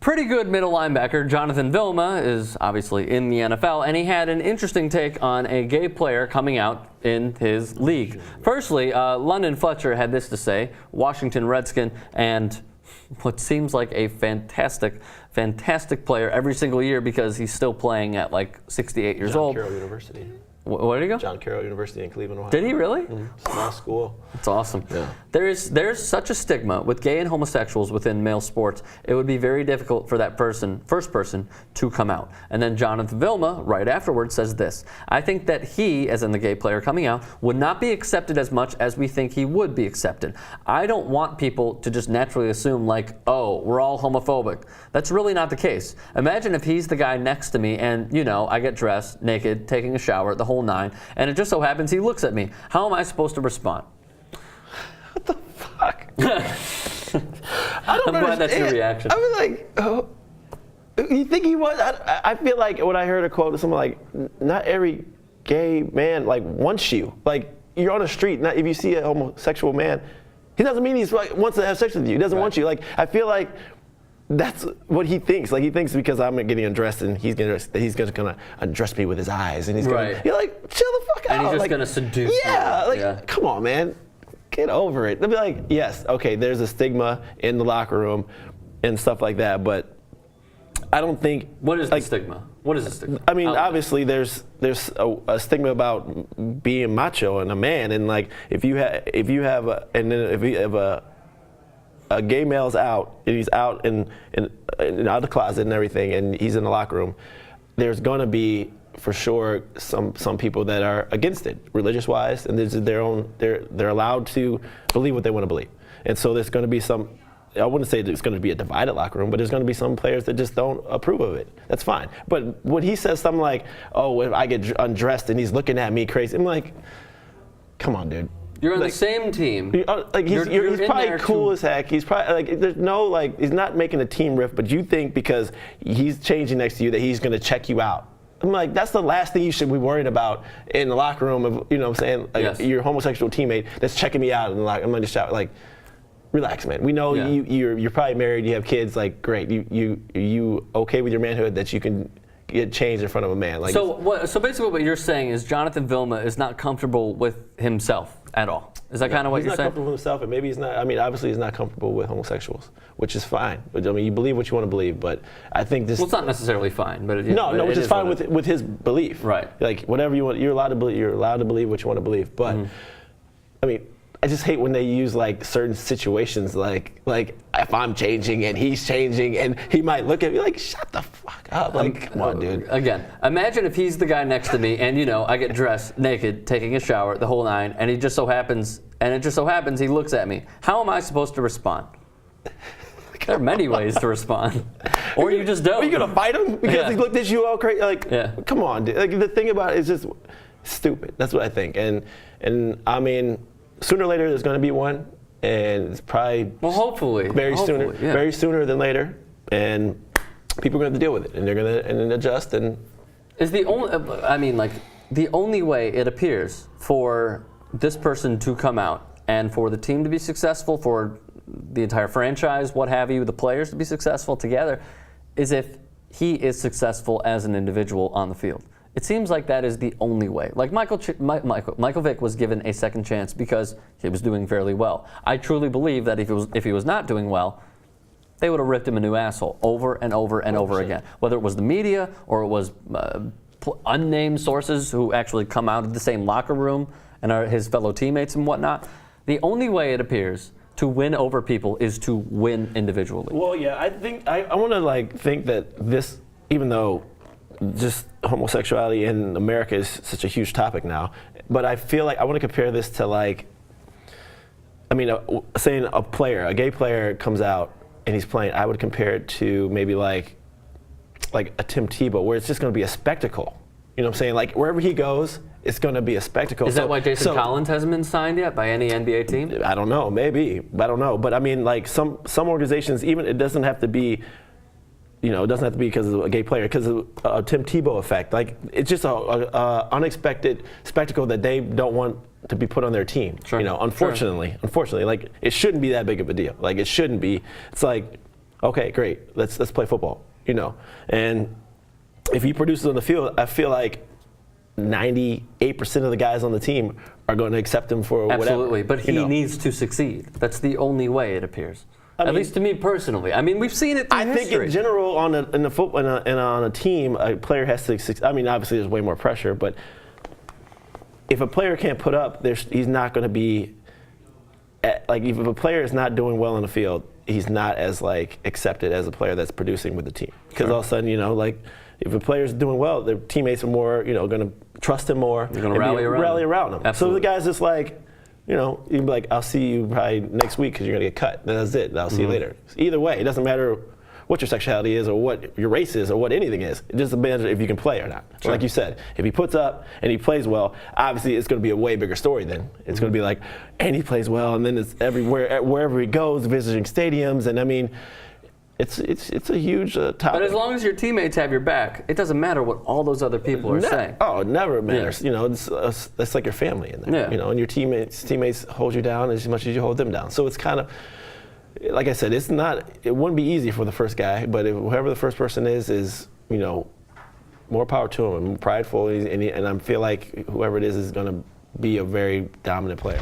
pretty good middle linebacker Jonathan Vilma is obviously in the NFL, and he had an interesting take on a gay player coming out in his league. Firstly, London Fletcher had this to say, Washington Redskin, and what seems like a fantastic player every single year because he's still playing at like 68 years old. Carroll University. Where did he go? John Carroll University in Cleveland, Ohio. Did he really? Mm-hmm. Small school. That's awesome. Yeah. There's such a stigma with gay and homosexuals within male sports. It would be very difficult for that first person, to come out. And then Jonathan Vilma, right afterwards, says this: I think that he, as in the gay player coming out, would not be accepted as much as we think he would be accepted. I don't want people to just naturally assume like, oh, we're all homophobic. That's really not the case. Imagine if he's the guy next to me and, you know, I get dressed, naked, taking a shower, the whole nine, and it just so happens he looks at me. How am I supposed to respond? What the fuck? I'm glad that's your reaction. I was like, oh, you think he was? I feel like when I heard a quote of someone like, not every gay man like wants you. Like, you're on the street, not if you see a homosexual man, he doesn't mean he's like wants to have sex with you. He doesn't want you. Like, I feel like that's what he thinks. Like, he thinks because I'm getting undressed and he's gonna undress me with his eyes, and he's gonna, you're like, chill the fuck out. And he's just like, gonna seduce yeah, you. Like, come on, man, get over it. They'll be like, yes, okay, there's a stigma in the locker room and stuff like that, but I don't think. What is the stigma? What is the stigma? I mean, obviously, there's a stigma about being macho and a man, and like if you have a gay male's out and he's out and out of the closet and everything, and he's in the locker room, there's gonna be for sure some people that are against it, religious wise, and this is their own. They're allowed to believe what they want to believe, and so there's gonna be some. I wouldn't say it's going to be a divided locker room, but there's going to be some players that just don't approve of it. That's fine. But when he says something like, "Oh, if I get undressed and he's looking at me crazy," I'm like, "Come on, dude." You're on the same team. Like he's probably cool as heck. He's probably like there's no like he's not making a team riff, but you think because he's changing next to you that he's going to check you out. I'm like, that's the last thing you should be worried about in the locker room. Of, you know what I'm saying? Like, your homosexual teammate that's checking me out in the locker room. I'm going to shout like. Relax, man. We know you're probably married. You have kids. Like, great. You okay with your manhood that you can get changed in front of a man? Like, so basically, what you're saying is Jonathan Vilma is not comfortable with himself at all. Is that kind of what you're saying? He's not comfortable with himself, and maybe he's not. I mean, obviously, he's not comfortable with homosexuals, which is fine. But I mean, you believe what you want to believe. But I think this. Well, it's not necessarily fine, but which is fine with his belief. Right. Like whatever you want, you're allowed to believe. You're allowed to believe what you want to believe. But I mean. I just hate when they use like certain situations like if I'm changing and he's changing and he might look at me like, shut the fuck up. Like, come on, dude. Again, imagine if he's the guy next to me and, you know, I get dressed naked, taking a shower, the whole nine, and it just so happens he looks at me. How am I supposed to respond? There are many ways to respond. Or you just don't. Are you going to fight him because he looked at you all crazy? Like, come on, dude. Like, the thing about it is just stupid. That's what I think. And I mean, sooner or later, there's going to be one, and it's probably hopefully sooner than later, and people are going to deal with it, and they're going to adjust. And is the only way it appears for this person to come out and for the team to be successful, for the entire franchise, what have you, the players to be successful together, is if he is successful as an individual on the field. It seems like that is the only way. Like Michael Vick was given a second chance because he was doing fairly well. I truly believe that if he was not doing well, they would have ripped him a new asshole over and over and over again. Whether it was the media or it was unnamed sources who actually come out of the same locker room and are his fellow teammates and whatnot. The only way it appears to win over people is to win individually. Well, yeah, I think I want to think that this, even though just homosexuality in America is such a huge topic now, but I feel like I want to compare this to saying a gay player comes out and he's playing, I would compare it to maybe like a Tim Tebow, where it's just going to be a spectacle. You know what I'm saying? Like wherever he goes, it's going to be a spectacle. Is that why Jason Collins hasn't been signed yet by any NBA team? I don't know, maybe, I don't know. But I mean, like some organizations, even it doesn't have to be. You know, it doesn't have to be because of a gay player, because of a Tim Tebow effect. Like, it's just a unexpected spectacle that they don't want to be put on their team. Sure. You know, unfortunately, like, it shouldn't be that big of a deal. Like, it shouldn't be. It's like, Okay, great. Let's play football. And if he produces on the field, I feel like 98% of the guys on the team are going to accept him for whatever. Absolutely, but he needs to succeed. That's the only way, it appears. I mean, at least to me personally. I mean, we've seen it through I think history. in general, on a team, a player has to succeed. I mean, obviously there's way more pressure, but if a player can't put up, he's not going to be if a player is not doing well in the field, he's not as accepted as a player that's producing with the team. Because all of a sudden, if a player's doing well, their teammates are more, going to trust him more. You're going to rally around him. Absolutely. So the guy's just you'd be like, I'll see you probably next week because you're going to get cut. Then that's it. I'll see you later. Either way, it doesn't matter what your sexuality is or what your race is or what anything is. It just depends if you can play or not. So like you said, if he puts up and he plays well, obviously it's going to be a way bigger story then. It's going to be like, and he plays well, and then it's everywhere, wherever he goes, visiting stadiums, and I mean, it's a huge topic. But as long as your teammates have your back, it doesn't matter what all those other people are saying. Oh, it never matters. Yeah. It's like your family in there. Yeah. And your teammates hold you down as much as you hold them down. So it's kind of, like I said, it wouldn't be easy for the first guy, but whoever the first person is more power to him and prideful, and I feel like whoever it is going to be a very dominant player.